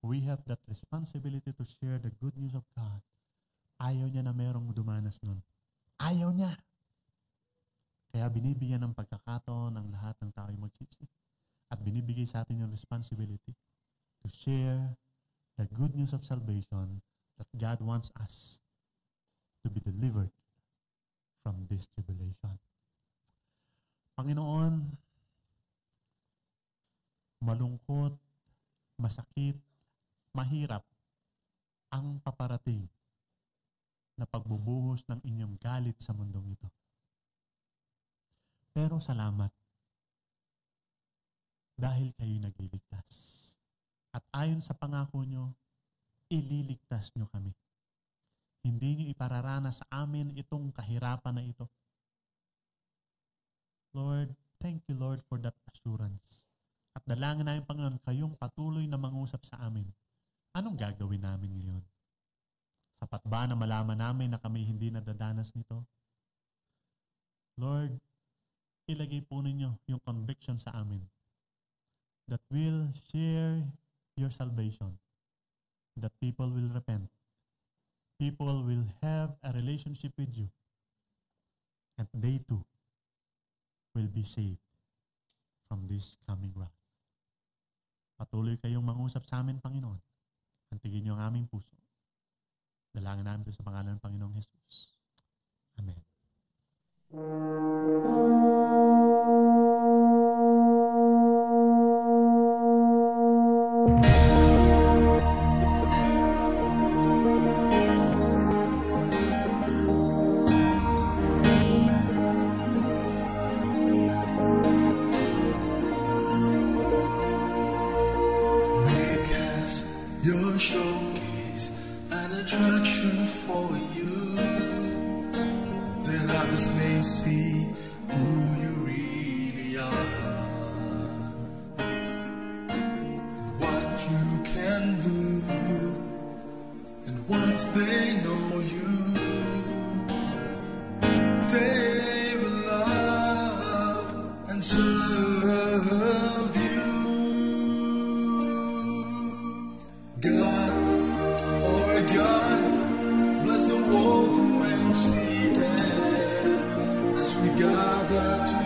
S2: We have that responsibility to share the good news of God. Ayaw niya na merong dumanas nun. Ayaw niya. Kaya binibigyan ng pagkakataon ng lahat ng tao yung magsisi. At binibigay sa atin yung responsibility to share the good news of salvation that God wants us to be delivered from this tribulation. Panginoon, malungkot, masakit, mahirap ang paparating na pagbubuhos ng inyong galit sa mundong ito. Pero salamat dahil kayo nagliligtas. At ayon sa pangako nyo, ililigtas nyo kami. Hindi nyo ipararanas sa amin itong kahirapan na ito. Lord, thank you Lord for that assurance. At dalangin namin Panginoon, kayong patuloy na mangusap sa amin. Anong gagawin namin ngayon? Sapat ba na malaman namin na kami hindi nadadanas nito? Lord, ilagay po ninyo yung conviction sa amin that will share your salvation, that people will repent, people will have a relationship with you, and they too will be saved from this coming wrath. Patuloy kayong mangusap sa amin, Panginoon. Antigin niyo ang aming puso. Dalangin namin ito sa pangalan ng Panginoong Jesus. Amen.
S3: Make us your showcase, an attraction for you, that others may see who you really are, and what you can do, and once they know you, they will love and serve you. God, oh God, bless the world from MCN as we gather to